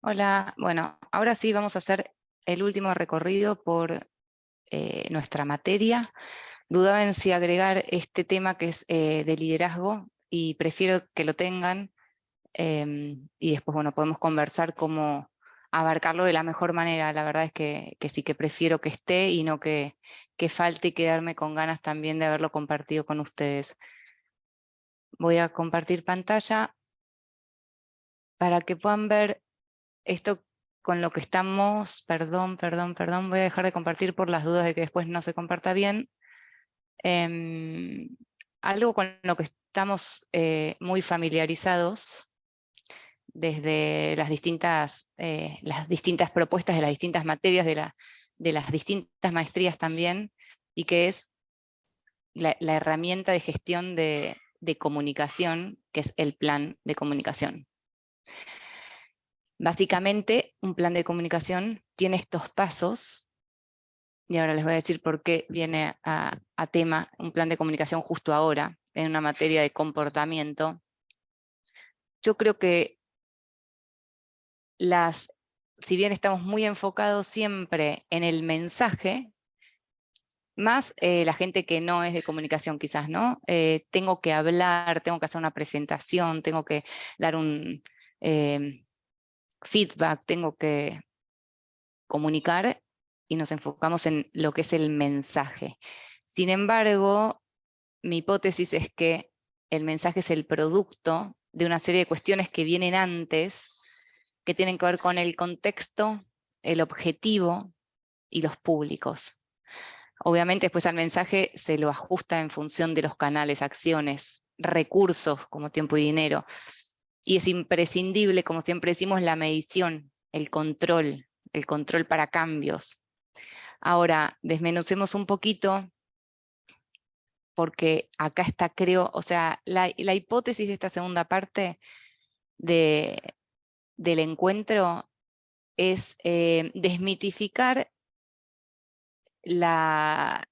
Hola, bueno, ahora sí vamos a hacer el último recorrido por nuestra materia. Dudaba en si agregar este tema que es de liderazgo y prefiero que lo tengan y después, bueno, podemos conversar cómo abarcarlo de la mejor manera. La verdad es que sí que prefiero que esté y no que falte y quedarme con ganas también de haberlo compartido con ustedes. Voy a compartir pantalla para que puedan ver esto con lo que estamos, perdón, voy a dejar de compartir por las dudas de que después no se comparta bien. Em, Algo con lo que estamos muy familiarizados desde las distintas propuestas de las distintas materias, de las distintas maestrías también, y que es la herramienta de gestión de comunicación, que es el plan de comunicación. Básicamente, un plan de comunicación tiene estos pasos, y ahora les voy a decir por qué viene a tema un plan de comunicación justo ahora, en una materia de comportamiento. Yo creo que si bien estamos muy enfocados siempre en el mensaje, más la gente que no es de comunicación quizás, ¿no? Tengo que hablar, tengo que hacer una presentación, tengo que dar un feedback, tengo que comunicar y nos enfocamos en lo que es el mensaje. Sin embargo, mi hipótesis es que el mensaje es el producto de una serie de cuestiones que vienen antes, que tienen que ver con el contexto, el objetivo y los públicos. Obviamente después al mensaje se lo ajusta en función de los canales, acciones, recursos como tiempo y dinero. Y es imprescindible, como siempre decimos, la medición, el control para cambios. Ahora, desmenucemos un poquito, porque acá está, creo, o sea, la hipótesis de esta segunda parte del encuentro es desmitificar las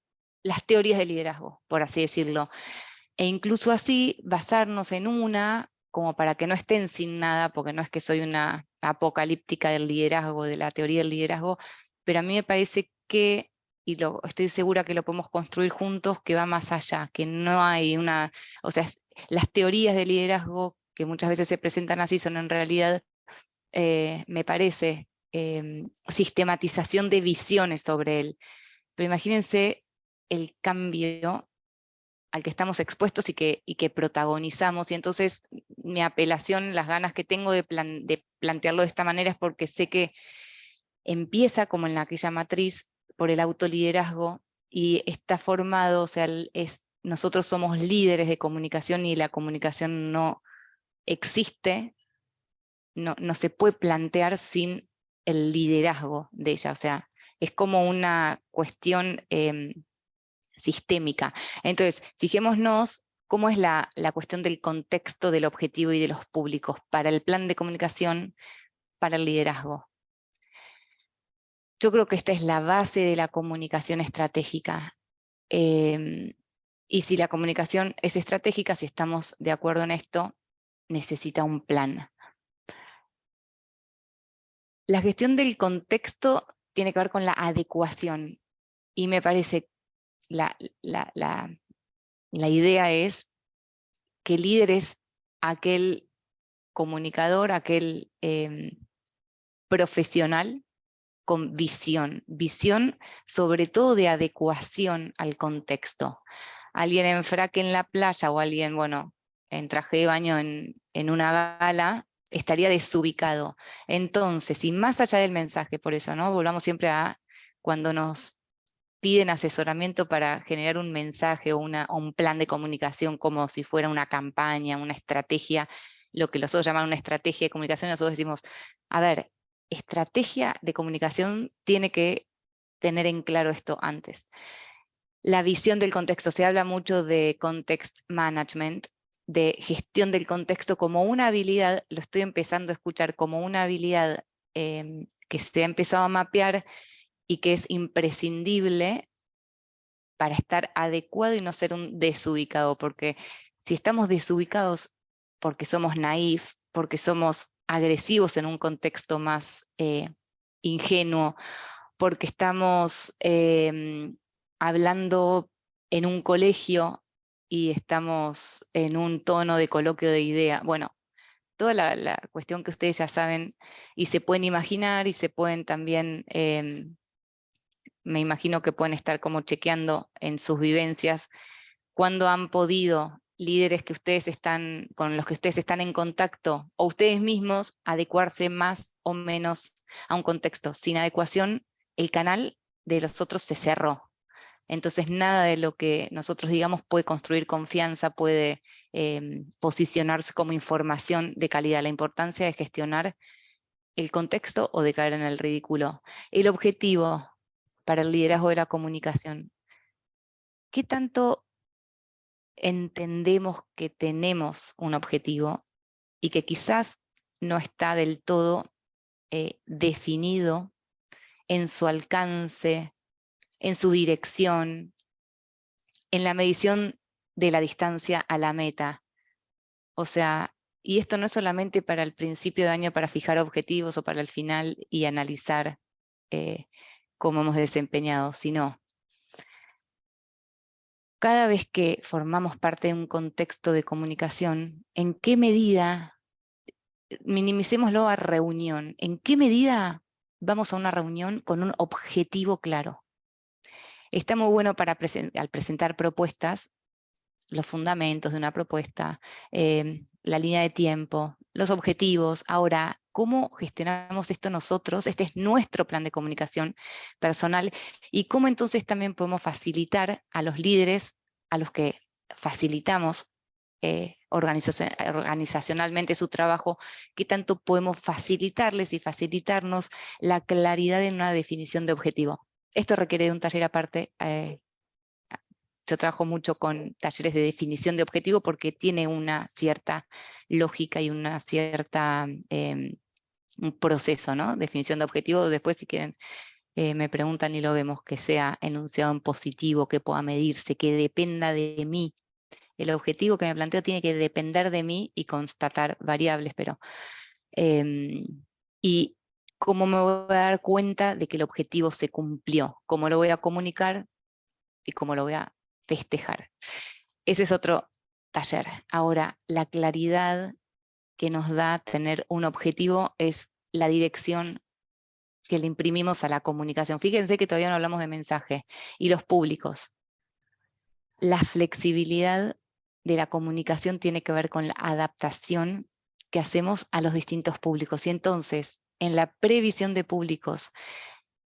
teorías de liderazgo, por así decirlo, e incluso así basarnos en una, como para que no estén sin nada, porque no es que soy una apocalíptica del liderazgo, de la teoría del liderazgo, pero a mí me parece que, y estoy segura que lo podemos construir juntos, que va más allá, que no hay una, o sea, las teorías de liderazgo que muchas veces se presentan así son en realidad, me parece, sistematización de visiones sobre él. Pero imagínense el cambio al que estamos expuestos y que protagonizamos. Y entonces mi apelación, las ganas que tengo de plantearlo de esta manera es porque sé que empieza como en aquella matriz por el autoliderazgo y está formado, o sea, nosotros somos líderes de comunicación y la comunicación no existe, no se puede plantear sin el liderazgo de ella, o sea, es como una cuestión sistémica. Entonces, fijémonos cómo es la cuestión del contexto, del objetivo y de los públicos para el plan de comunicación, para el liderazgo. Yo creo que esta es la base de la comunicación estratégica. Y si la comunicación es estratégica, si estamos de acuerdo en esto, necesita un plan. La gestión del contexto tiene que ver con la adecuación. Y me parece la, la, la, la idea es que el líder es aquel comunicador, aquel profesional con visión sobre todo de adecuación al contexto. Alguien en frac en la playa o alguien, bueno, en traje de baño en una gala, estaría desubicado. Entonces, y más allá del mensaje, por eso, ¿no? Volvamos siempre a cuando nos piden asesoramiento para generar un mensaje o un plan de comunicación como si fuera una campaña, una estrategia, lo que los otros llaman una estrategia de comunicación, nosotros decimos, a ver, estrategia de comunicación tiene que tener en claro esto antes. La visión del contexto, se habla mucho de context management, de gestión del contexto como una habilidad, lo estoy empezando a escuchar como una habilidad que se ha empezado a mapear y que es imprescindible para estar adecuado y no ser un desubicado, porque si estamos desubicados porque somos naif, porque somos agresivos en un contexto más ingenuo, porque estamos hablando en un colegio y estamos en un tono de coloquio de idea. Bueno, toda la cuestión que ustedes ya saben y se pueden imaginar y se pueden también, me imagino que pueden estar como chequeando en sus vivencias, cuando han podido líderes que ustedes están, con los que ustedes están en contacto, o ustedes mismos, adecuarse más o menos a un contexto. Sin adecuación, el canal de los otros se cerró. Entonces nada de lo que nosotros digamos puede construir confianza, puede posicionarse como información de calidad. La importancia de gestionar el contexto o de caer en el ridículo. El objetivo para el liderazgo de la comunicación. ¿Qué tanto entendemos que tenemos un objetivo y que quizás no está del todo definido en su alcance, en su dirección, en la medición de la distancia a la meta? O sea, y esto no es solamente para el principio de año para fijar objetivos o para el final y analizar cómo hemos desempeñado, sino cada vez que formamos parte de un contexto de comunicación, ¿en qué medida, minimicémoslo a reunión, en qué medida vamos a una reunión con un objetivo claro? Está muy bueno para al presentar propuestas, los fundamentos de una propuesta, la línea de tiempo, los objetivos. Ahora, ¿cómo gestionamos esto nosotros? Este es nuestro plan de comunicación personal y cómo entonces también podemos facilitar a los líderes a los que facilitamos organizacionalmente su trabajo, qué tanto podemos facilitarles y facilitarnos la claridad en una definición de objetivo. Esto requiere de un taller aparte. Yo trabajo mucho con talleres de definición de objetivo porque tiene una cierta lógica y una cierta un proceso, ¿no? Definición de objetivo. Después, si quieren, me preguntan y lo vemos, que sea enunciado en positivo, que pueda medirse, que dependa de mí. El objetivo que me planteo tiene que depender de mí y constatar variables, pero y cómo me voy a dar cuenta de que el objetivo se cumplió, cómo lo voy a comunicar y cómo lo voy a festejar. Ese es otro taller. Ahora, la claridad que nos da tener un objetivo es la dirección que le imprimimos a la comunicación. Fíjense que todavía no hablamos de mensaje. Y los públicos. La flexibilidad de la comunicación tiene que ver con la adaptación que hacemos a los distintos públicos. Y entonces, en la previsión de públicos,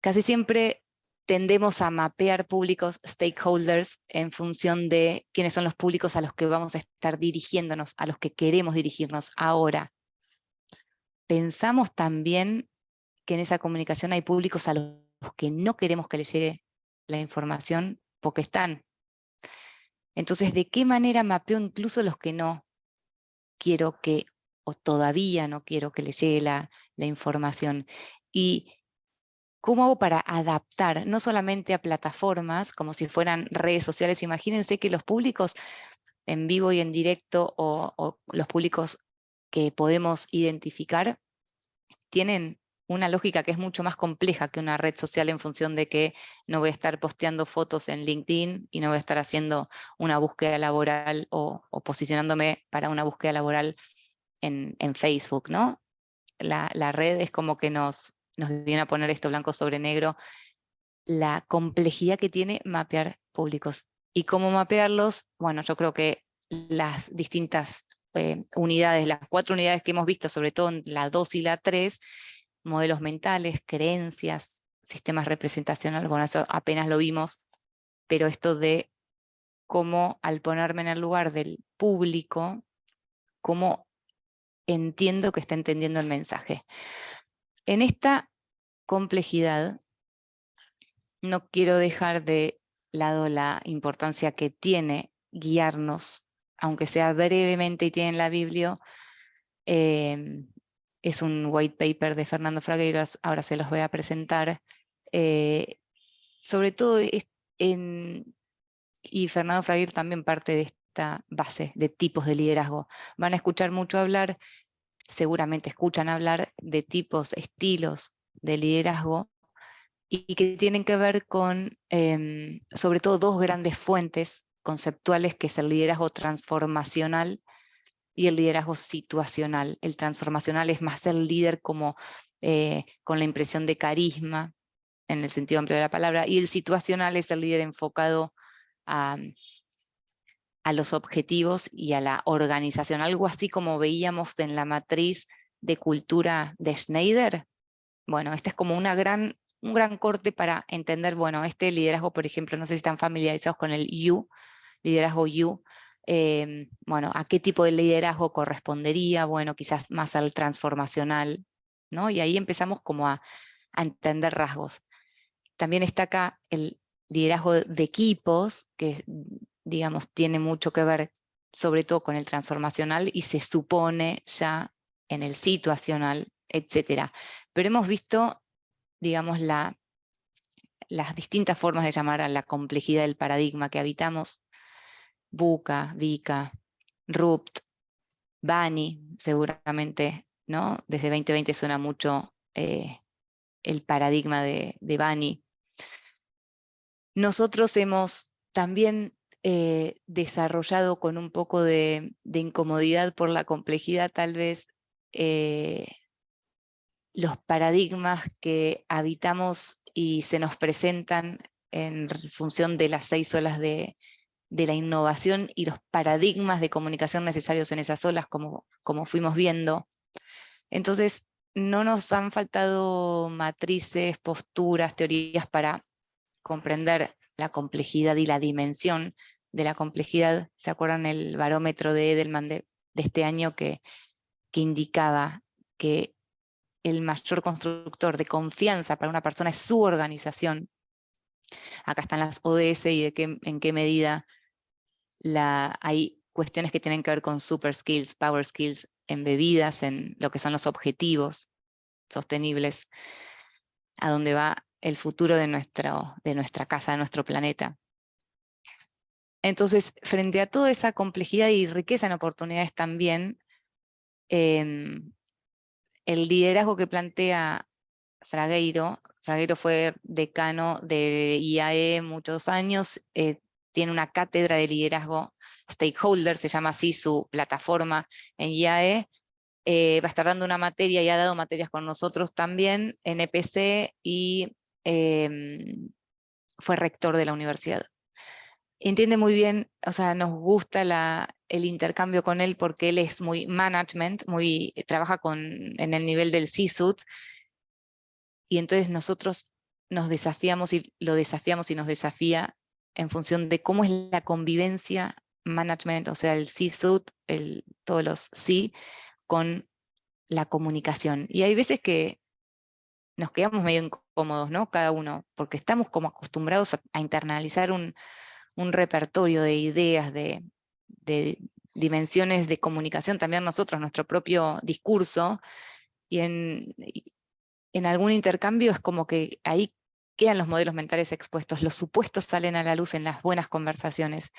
casi siempre tendemos a mapear públicos, stakeholders, en función de quiénes son los públicos a los que vamos a estar dirigiéndonos, a los que queremos dirigirnos ahora. Pensamos también que en esa comunicación hay públicos a los que no queremos que les llegue la información porque están. Entonces, ¿de qué manera mapeo incluso los que no quiero que, o todavía no quiero que les llegue la información? Y ¿cómo hago para adaptar, no solamente a plataformas, como si fueran redes sociales? Imagínense que los públicos en vivo y en directo, o los públicos que podemos identificar, tienen una lógica que es mucho más compleja que una red social, en función de que no voy a estar posteando fotos en LinkedIn y no voy a estar haciendo una búsqueda laboral o posicionándome para una búsqueda laboral en Facebook, ¿no? La red es como que nos viene a poner esto blanco sobre negro, la complejidad que tiene mapear públicos. ¿Y cómo mapearlos? Bueno, yo creo que las distintas unidades, las 4 unidades que hemos visto, sobre todo en la 2 y la 3, modelos mentales, creencias, sistemas representacionales, bueno, eso apenas lo vimos, pero esto de cómo, al ponerme en el lugar del público, cómo entiendo que está entendiendo el mensaje. En esta complejidad, no quiero dejar de lado la importancia que tiene guiarnos, aunque sea brevemente y tienen la Biblia. Es un white paper de Fernando Fragueiras, ahora se los voy a presentar. Sobre todo, y Fernando Fragueiras también parte de esta base de tipos de liderazgo. Van a escuchar mucho hablar seguramente escuchan hablar de tipos, estilos de liderazgo, y que tienen que ver con, sobre todo, dos grandes fuentes conceptuales, que es el liderazgo transformacional y el liderazgo situacional. El transformacional es más el líder como con la impresión de carisma, en el sentido amplio de la palabra, y el situacional es el líder enfocado a los objetivos y a la organización, algo así como veíamos en la matriz de cultura de Schneider. Bueno, este es como un gran corte para entender, bueno, este liderazgo, por ejemplo, no sé si están familiarizados con el U, liderazgo U, bueno, ¿a qué tipo de liderazgo correspondería? Bueno, quizás más al transformacional, ¿no? Y ahí empezamos como a entender rasgos. También está acá el liderazgo de equipos, que digamos tiene mucho que ver sobre todo con el transformacional y se supone ya en el situacional, etc. Pero hemos visto, digamos, las distintas formas de llamar a la complejidad del paradigma que habitamos: VUCA, VICA, RUPT, BANI, seguramente, ¿no? Desde 2020 suena mucho el paradigma de BANI. Nosotros hemos también desarrollado, con un poco de incomodidad por la complejidad tal vez, los paradigmas que habitamos y se nos presentan en función de las 6 olas de la innovación y los paradigmas de comunicación necesarios en esas olas, como fuimos viendo. Entonces, no nos han faltado matrices, posturas, teorías para comprender la complejidad y la dimensión de la complejidad. ¿Se acuerdan el barómetro de Edelman de este año que indicaba que el mayor constructor de confianza para una persona es su organización? Acá están las ODS y en qué medida hay cuestiones que tienen que ver con super skills, power skills, embebidas en lo que son los objetivos sostenibles, a dónde va el futuro de nuestra casa, de nuestro planeta. Entonces, frente a toda esa complejidad y riqueza en oportunidades también, el liderazgo que plantea Fragueiro fue decano de IAE muchos años, tiene una cátedra de liderazgo stakeholder, se llama así su plataforma en IAE, va a estar dando una materia y ha dado materias con nosotros también en EPC, y fue rector de la universidad. Entiende muy bien, o sea, nos gusta el intercambio con él porque él es muy management, trabaja en el nivel del C-suite, y entonces nosotros nos desafiamos y lo desafiamos y nos desafía en función de cómo es la convivencia management, o sea, el C-suite, todos los C, con la comunicación. Y hay veces que nos quedamos medio incómodos, ¿no? Cada uno, porque estamos como acostumbrados a internalizar un repertorio de ideas, de dimensiones de comunicación, también nosotros, nuestro propio discurso, y en algún intercambio es como que ahí quedan los modelos mentales expuestos, los supuestos salen a la luz en las buenas conversaciones.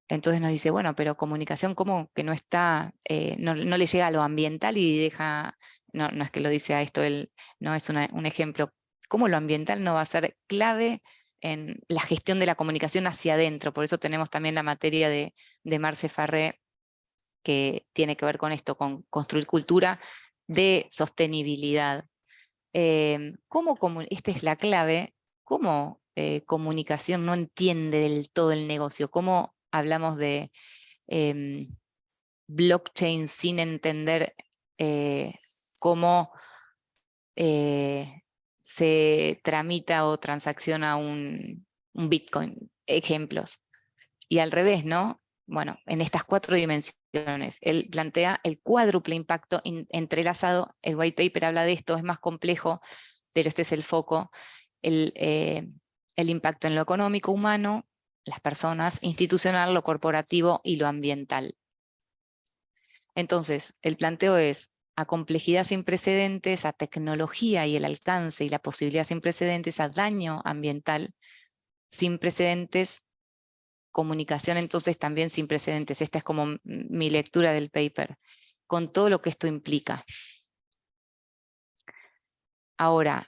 Entonces nos dice, bueno, pero comunicación como que no está, no le llega a lo ambiental y deja, no es que lo dice a esto él, no es un ejemplo, cómo lo ambiental no va a ser clave en la gestión de la comunicación hacia adentro. Por eso tenemos también la materia de Marce Farré, que tiene que ver con esto, con construir cultura de sostenibilidad. Esta es la clave, cómo comunicación no entiende del todo el negocio, cómo hablamos de blockchain sin entender cómo se tramita o transacciona un Bitcoin, ejemplos. Y al revés, ¿no? Bueno, en estas 4 dimensiones, él plantea el cuádruple impacto entrelazado. El white paper habla de esto, es más complejo, pero este es el foco: el impacto en lo económico, humano, las personas, institucional, lo corporativo y lo ambiental. Entonces, el planteo es: a complejidad sin precedentes, a tecnología y el alcance y la posibilidad sin precedentes, a daño ambiental sin precedentes, comunicación entonces también sin precedentes. Esta es como mi lectura del paper. con todo lo que esto implica. Ahora,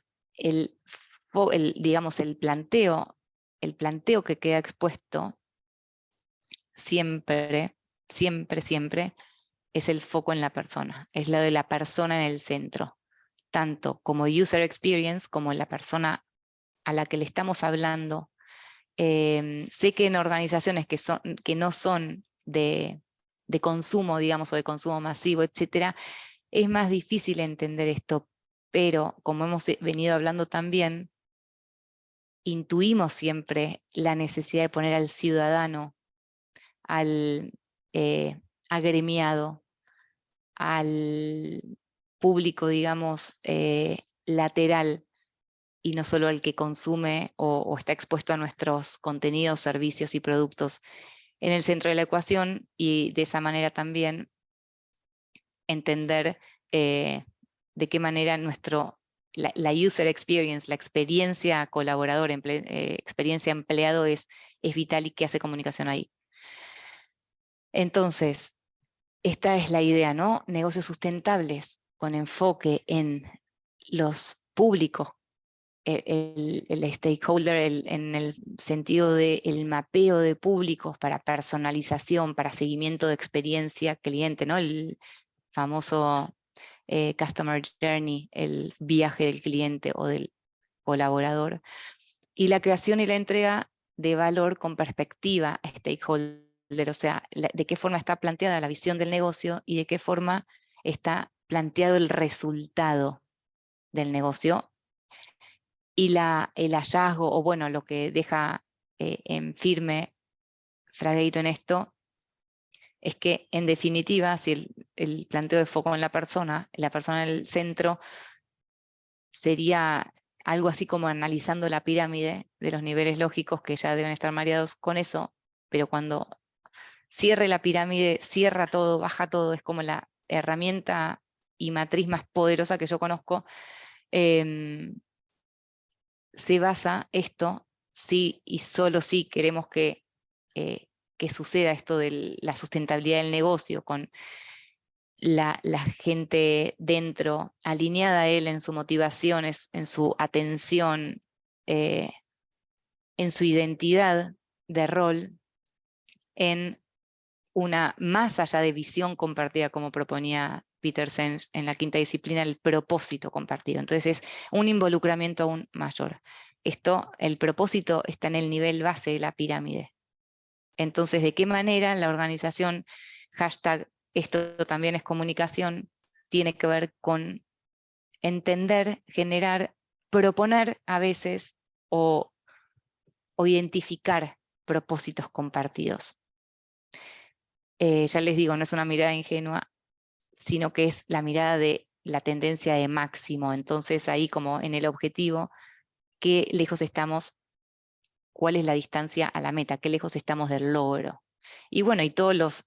digamos, el planteo que queda expuesto siempre, siempre, siempre, es el foco en la persona, es lo de la persona en el centro, tanto como user experience, como la persona a la que le estamos hablando. Sé que en organizaciones que no son de consumo, digamos, o de consumo masivo, etcétera, es más difícil entender esto, pero como hemos venido hablando también, intuimos siempre la necesidad de poner al ciudadano, al agremiado, al público, digamos, lateral, y no solo al que consume o está expuesto a nuestros contenidos, servicios y productos en el centro de la ecuación, y de esa manera también entender de qué manera la user experience, la experiencia colaborador, experiencia empleado es vital y qué hace comunicación ahí. Entonces, esta es la idea, ¿no? Negocios sustentables con enfoque en los públicos, el stakeholder en el sentido del mapeo de públicos para personalización, para seguimiento de experiencia cliente, ¿no? El famoso Customer Journey, el viaje del cliente o del colaborador. Y la creación y la entrega de valor con perspectiva stakeholder, o sea, de qué forma está planteada la visión del negocio y de qué forma está planteado el resultado del negocio. Y el hallazgo, o bueno, lo que deja en firme Fragueiro en esto, es que en definitiva, si el planteo de foco en la persona en el centro, sería algo así como analizando la pirámide de los niveles lógicos que ya deben estar mareados con eso, pero cuando cierre la pirámide, cierra todo, baja todo, es como la herramienta y matriz más poderosa que yo conozco. Se basa esto, sí y solo si queremos que suceda esto de la sustentabilidad del negocio, con la gente dentro, alineada a él en su motivación, en su atención, en su identidad de rol, en una más allá de visión compartida, como proponía Peter Senge en la quinta disciplina, el propósito compartido. Entonces es un involucramiento aún mayor. El propósito está en el nivel base de la pirámide. Entonces, ¿de qué manera la organización, hashtag, esto también es comunicación, tiene que ver con entender, generar, proponer a veces o identificar propósitos compartidos? Ya les digo, no es una mirada ingenua, sino que es la mirada de la tendencia de máximo. Entonces ahí, como en el objetivo, qué lejos estamos, cuál es la distancia a la meta, qué lejos estamos del logro. Y bueno, y todos los,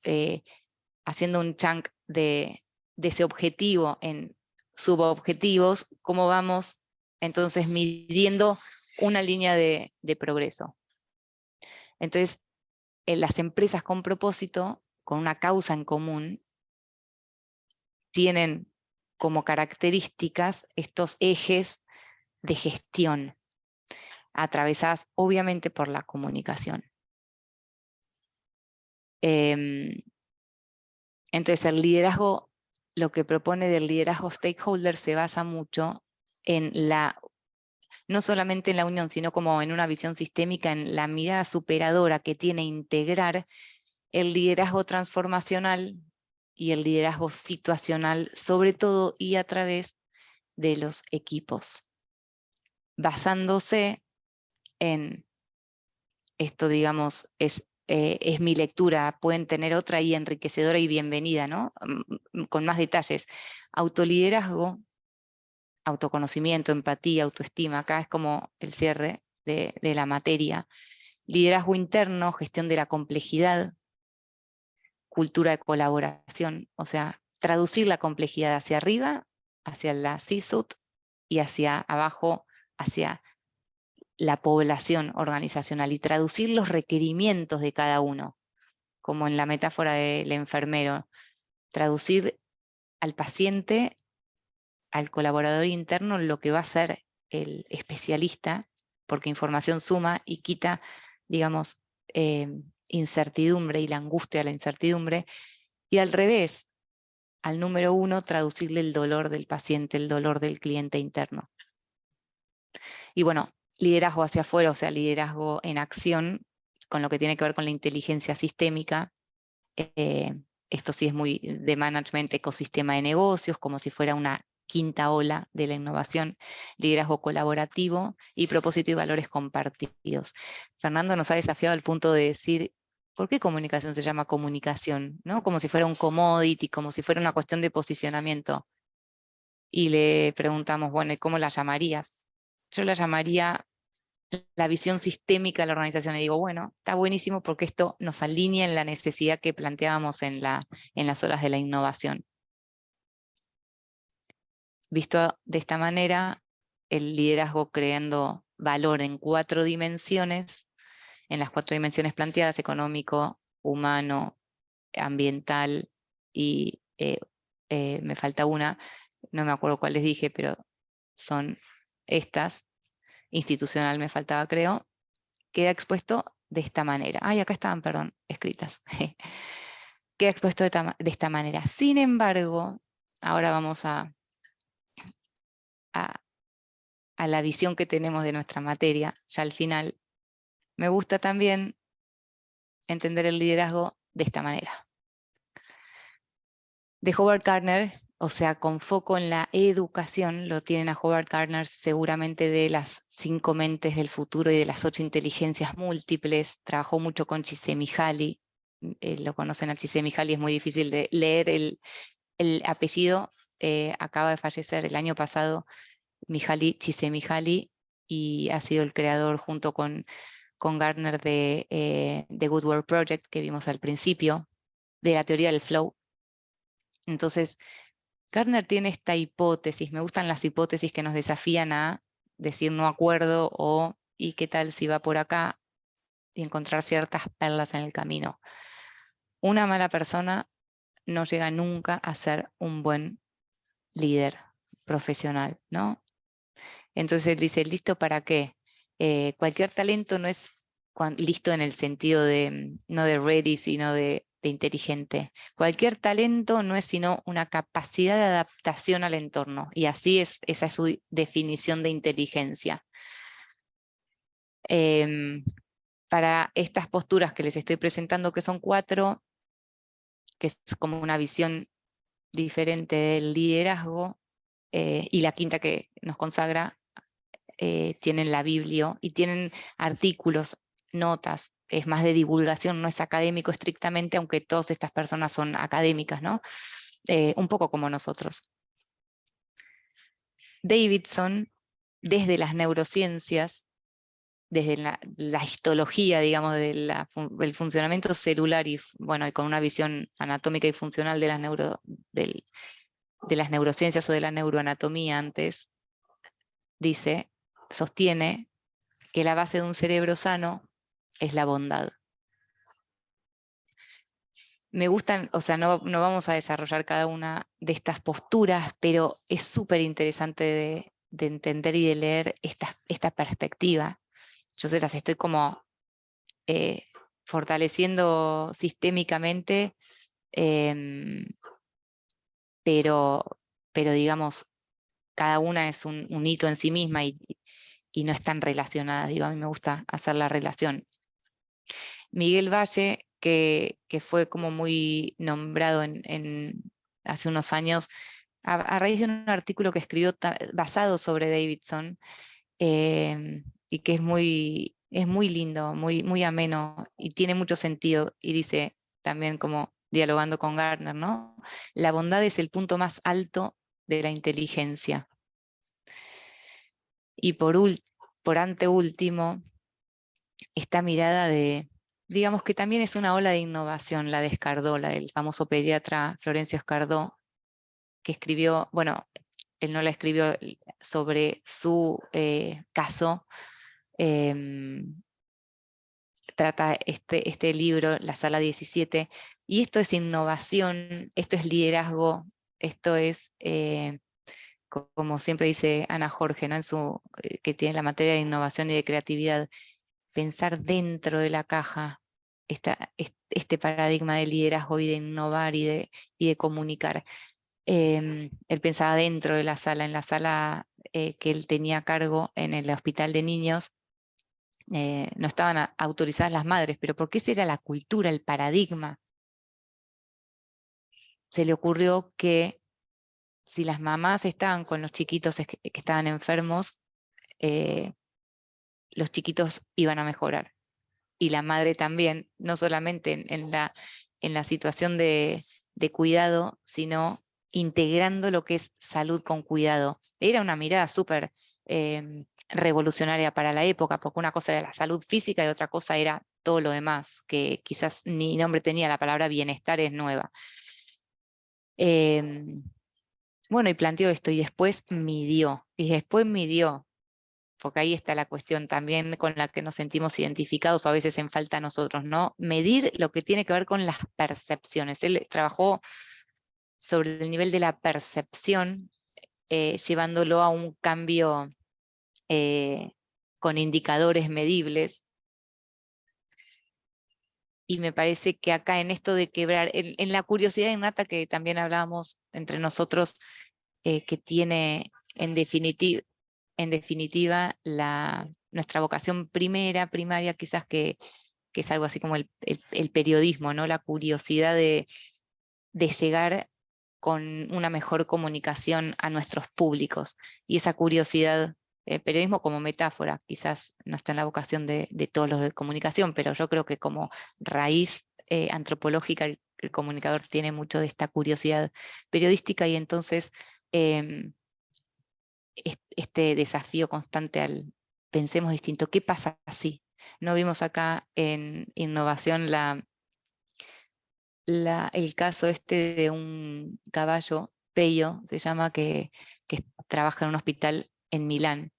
haciendo un chunk de ese objetivo en subobjetivos, cómo vamos entonces midiendo una línea de progreso. Entonces, en las empresas con propósito, con una causa en común, tienen como características estos ejes de gestión, atravesadas obviamente por la comunicación. Entonces el liderazgo, lo que propone del liderazgo stakeholder se basa mucho en no solamente en la unión, sino como en una visión sistémica, en la mirada superadora que tiene integrar el liderazgo transformacional y el liderazgo situacional, sobre todo y a través de los equipos, basándose en esto, digamos, es mi lectura, pueden tener otra y enriquecedora y bienvenida, ¿no? Con más detalles. Autoliderazgo, autoconocimiento, empatía, autoestima, acá es como el cierre de la materia. Liderazgo interno, gestión de la complejidad, cultura de colaboración, o sea, traducir la complejidad hacia arriba, hacia la C-suite, y hacia abajo, hacia la población organizacional, y traducir los requerimientos de cada uno, como en la metáfora del enfermero, traducir al paciente, al colaborador interno, lo que va a hacer el especialista, porque información suma y quita, digamos, incertidumbre y la angustia a la incertidumbre, y al revés, al número 1, traducirle el dolor del paciente, el dolor del cliente interno. Y bueno, liderazgo hacia afuera, o sea, liderazgo en acción, con lo que tiene que ver con la inteligencia sistémica. Esto sí es muy de management, ecosistema de negocios, como si fuera una quinta ola de la innovación, liderazgo colaborativo y propósito y valores compartidos. Fernando nos ha desafiado al punto de decir, ¿por qué comunicación se llama comunicación? ¿No? Como si fuera un commodity, como si fuera una cuestión de posicionamiento. Y le preguntamos, bueno, ¿y cómo la llamarías? Yo la llamaría la visión sistémica de la organización. Y digo, bueno, está buenísimo porque esto nos alinea en la necesidad que planteábamos en las horas de la innovación. Visto de esta manera, el liderazgo creando valor en 4 dimensiones, en las 4 dimensiones planteadas: económico, humano, ambiental y me falta una, no me acuerdo cuál les dije, pero son estas, institucional me faltaba creo, queda expuesto de esta manera. Ay, acá estaban, perdón, escritas. Queda expuesto de esta manera. Sin embargo, ahora vamos a la visión que tenemos de nuestra materia, ya al final. Me gusta también entender el liderazgo de esta manera. De Howard Gardner, o sea, con foco en la educación, lo tienen a Howard Gardner seguramente de las 5 mentes del futuro y de las 8 inteligencias múltiples. Trabajó mucho con Csikszentmihalyi, lo conocen a Csikszentmihalyi, es muy difícil de leer el apellido, acaba de fallecer el año pasado, Mihaly Csikszentmihalyi, y ha sido el creador junto con Gardner de The Good Work Project, que vimos al principio, de la teoría del flow. Entonces, Gardner tiene esta hipótesis, me gustan las hipótesis que nos desafían a decir no acuerdo o ¿y qué tal si va por acá? Y encontrar ciertas perlas en el camino. Una mala persona no llega nunca a ser un buen líder profesional, ¿no? Entonces él dice, ¿listo para qué? Cualquier talento no es listo en el sentido de, no de ready, sino de inteligente. Cualquier talento no es sino una capacidad de adaptación al entorno, y así esa es su definición de inteligencia. Para estas posturas que les estoy presentando, que son 4, que es como una visión diferente del liderazgo, y la quinta que nos consagra, tienen la Biblia y tienen artículos, notas, es más de divulgación, no es académico estrictamente, aunque todas estas personas son académicas, ¿no? Un poco como nosotros. Davidson, desde las neurociencias, desde la histología, digamos, del funcionamiento celular y, bueno, y con una visión anatómica y funcional de las neurociencias o de la neuroanatomía antes, sostiene que la base de un cerebro sano es la bondad. Me gustan, o sea, no vamos a desarrollar cada una de estas posturas, pero es súper interesante de entender y de leer esta perspectiva. Yo se las estoy como fortaleciendo sistémicamente, pero digamos, cada una es un hito en sí misma y no están relacionadas. Digo, a mí me gusta hacer la relación. Miguel Valle, que fue como muy nombrado hace unos años, a raíz de un artículo que escribió basado sobre Davidson, y que es muy lindo, muy ameno, y tiene mucho sentido, y dice también, como dialogando con Gardner, ¿no? La bondad es el punto más alto de la inteligencia. Y por anteúltimo, esta mirada de, digamos que también es una ola de innovación, la de Escardó, la del famoso pediatra Florencio Escardó, que escribió, bueno, él no la escribió sobre su caso, trata este libro, La Sala 17, y esto es innovación, esto es liderazgo Esto es, como siempre dice Ana Jorge, ¿no? Que tiene la materia de innovación y de creatividad, pensar dentro de la caja este paradigma de liderazgo y de innovar y de comunicar. Él pensaba dentro de la sala, en la sala que él tenía a cargo en el hospital de niños. No estaban autorizadas las madres, pero porque esa era la cultura, el paradigma. Se le ocurrió que si las mamás estaban con los chiquitos que estaban enfermos, los chiquitos iban a mejorar. Y la madre también, no solamente en la situación de cuidado, sino integrando lo que es salud con cuidado. Era una mirada súper revolucionaria para la época, porque una cosa era la salud física y otra cosa era todo lo demás, que quizás ni nombre tenía. La palabra bienestar es nueva. Bueno, y planteó esto, y después midió, porque ahí está la cuestión también con la que nos sentimos identificados o a veces en falta a nosotros, ¿no? Medir lo que tiene que ver con las percepciones. Él trabajó sobre el nivel de la percepción, llevándolo a un cambio con indicadores medibles. Y me parece que acá en esto de quebrar, en la curiosidad innata que también hablábamos entre nosotros, que tiene en definitiva nuestra vocación primaria, quizás que es algo así como el periodismo, ¿no? La curiosidad de llegar con una mejor comunicación a nuestros públicos. Y esa curiosidad, periodismo como metáfora, quizás no está en la vocación de todos los de comunicación, pero yo creo que como raíz antropológica el comunicador tiene mucho de esta curiosidad periodística, y entonces este desafío constante al pensemos distinto. ¿Qué pasa así? No vimos acá en innovación el caso este de un caballo, Peyo se llama, que trabaja en un hospital en Milán.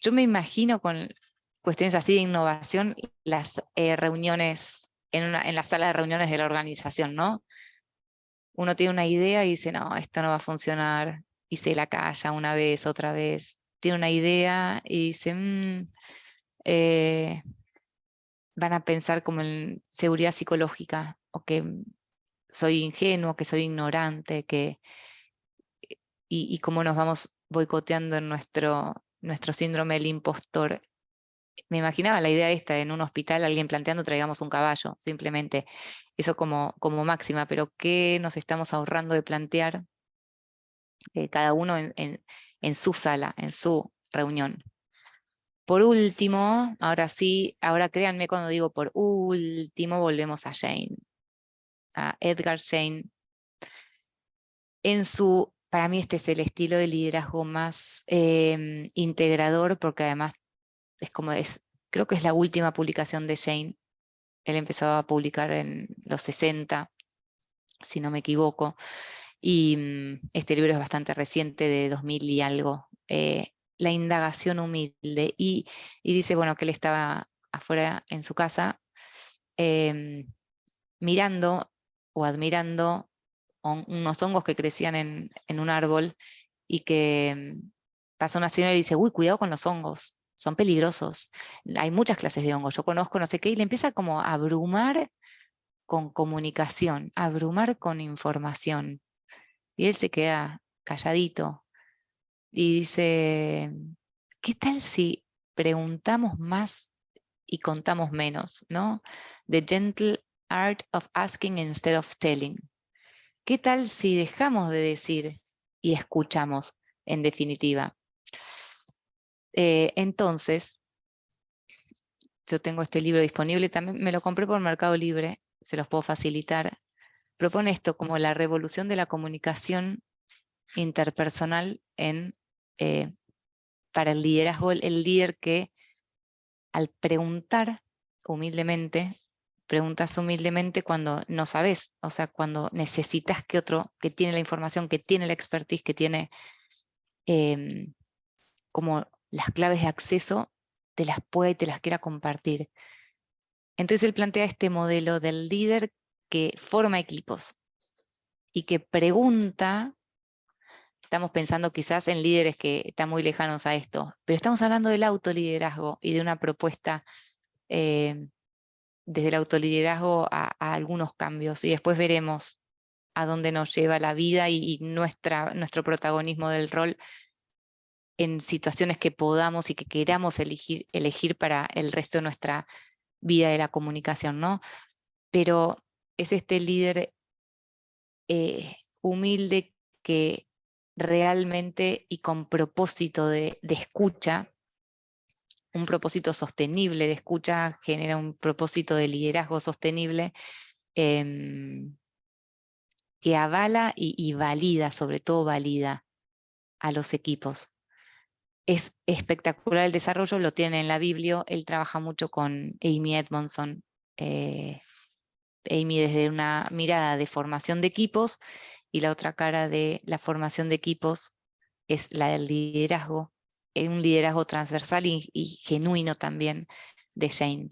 Yo me imagino con cuestiones así de innovación, las reuniones en la sala de reuniones de la organización, ¿no? Uno tiene una idea y dice, no, esto no va a funcionar, y se la calla una vez, otra vez. Tiene una idea y dice, van a pensar como en seguridad psicológica, o que soy ingenuo, que soy ignorante, y cómo nos vamos boicoteando en nuestro síndrome del impostor. Me imaginaba la idea esta en un hospital, alguien planteando traigamos un caballo, simplemente eso como máxima, pero ¿qué nos estamos ahorrando de plantear cada uno en su sala, en su reunión? Por último, ahora sí, ahora créanme cuando digo por último, volvemos a Jane, a Edgar Jane. Para mí este es el estilo de liderazgo más integrador, porque además creo que es la última publicación de Jane. Él empezó a publicar en los 60, si no me equivoco, y este libro es bastante reciente, de 2000 y algo. La indagación humilde, y dice, bueno, que él estaba afuera en su casa mirando o admirando unos hongos que crecían en un árbol, y que pasa una señora y dice, uy, cuidado con los hongos, son peligrosos, hay muchas clases de hongos, yo conozco no sé qué, y le empieza como a abrumar con comunicación, a abrumar con información, y él se queda calladito y dice, ¿qué tal si preguntamos más y contamos menos, ¿no? The gentle art of asking instead of telling. ¿Qué tal si dejamos de decir y escuchamos, en definitiva? Entonces, yo tengo este libro disponible, también me lo compré por Mercado Libre, se los puedo facilitar. Propone esto como la revolución de la comunicación interpersonal para el liderazgo, el líder que al preguntas humildemente cuando no sabes, o sea, cuando necesitas que otro que tiene la información, que tiene la expertise, que tiene como las claves de acceso, te las pueda y te las quiera compartir. Entonces él plantea este modelo del líder que forma equipos, y que pregunta. Estamos pensando quizás en líderes que están muy lejanos a esto, pero estamos hablando del autoliderazgo y de una propuesta desde el autoliderazgo a algunos cambios, y después veremos a dónde nos lleva la vida y nuestro protagonismo del rol en situaciones que podamos y que queramos elegir para el resto de nuestra vida de la comunicación, ¿no? Pero es este líder humilde que realmente y con propósito de escucha, un propósito sostenible de escucha, genera un propósito de liderazgo sostenible, que avala y valida, sobre todo valida a los equipos. Es espectacular el desarrollo, lo tiene en la Biblia. Él trabaja mucho con Amy Edmondson. Amy desde una mirada de formación de equipos, y la otra cara de la formación de equipos es la del liderazgo, un liderazgo transversal y genuino también de Jane.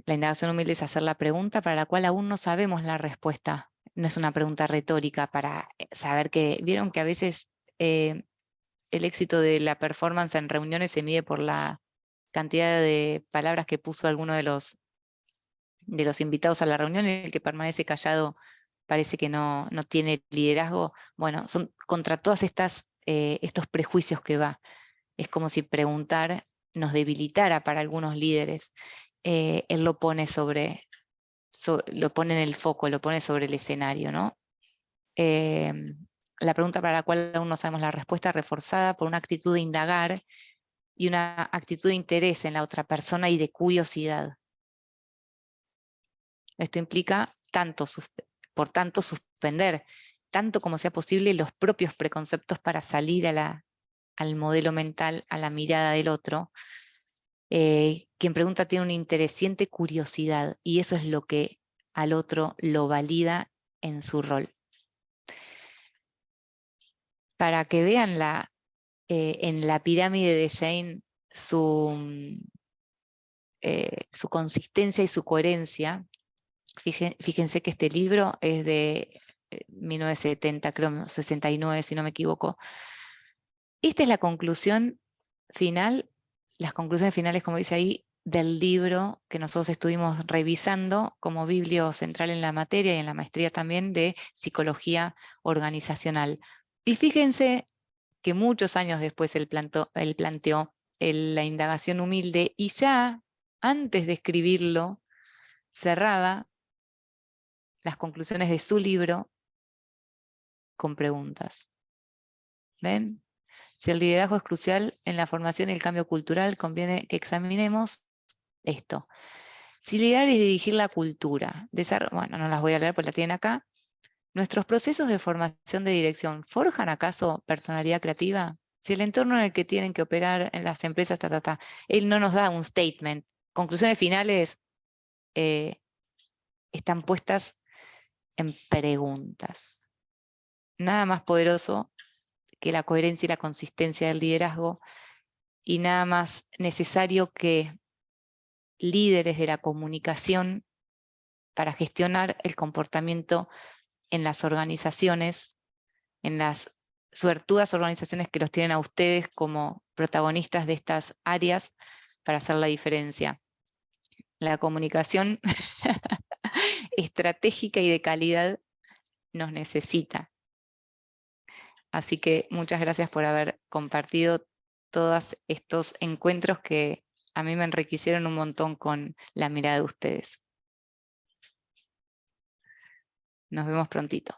La indagación humilde es hacer la pregunta para la cual aún no sabemos la respuesta. No es una pregunta retórica para saber que, vieron que a veces el éxito de la performance en reuniones se mide por la cantidad de palabras que puso alguno de los invitados a la reunión, y el que permanece callado parece que no tiene liderazgo. Bueno, son contra todas estos prejuicios que va. Es como si preguntar nos debilitara para algunos líderes. Él lo pone lo pone en el foco, lo pone sobre el escenario, ¿no? La pregunta para la cual aún no sabemos la respuesta, reforzada por una actitud de indagar y una actitud de interés en la otra persona y de curiosidad. Esto implica por tanto suspender, tanto como sea posible, los propios preconceptos para salir al modelo mental, a la mirada del otro. Quien pregunta tiene una interesante curiosidad, y eso es lo que al otro lo valida en su rol. Para que vean en la pirámide de Jane su consistencia y su coherencia. Fíjense que este libro es de 1970, creo, 69, si no me equivoco. Esta es la conclusión final, las conclusiones finales, como dice ahí, del libro que nosotros estuvimos revisando como biblio central en la materia y en la maestría también de psicología organizacional. Y fíjense que muchos años después él planteó la indagación humilde, y ya antes de escribirlo cerraba las conclusiones de su libro con preguntas. ¿Ven? Si el liderazgo es crucial en la formación y el cambio cultural, conviene que examinemos esto. Si liderar y dirigir la cultura, bueno, no las voy a leer porque la tienen acá. ¿Nuestros procesos de formación de dirección forjan acaso personalidad creativa? Si el entorno en el que tienen que operar en las empresas, él no nos da un statement. Conclusiones finales están puestas en preguntas. Nada más poderoso que la coherencia y la consistencia del liderazgo, y nada más necesario que líderes de la comunicación para gestionar el comportamiento en las organizaciones, en las suertudas organizaciones que los tienen a ustedes como protagonistas de estas áreas para hacer la diferencia. La comunicación estratégica y de calidad nos necesita. Así que muchas gracias por haber compartido todos estos encuentros que a mí me enriquecieron un montón con la mirada de ustedes. Nos vemos prontito.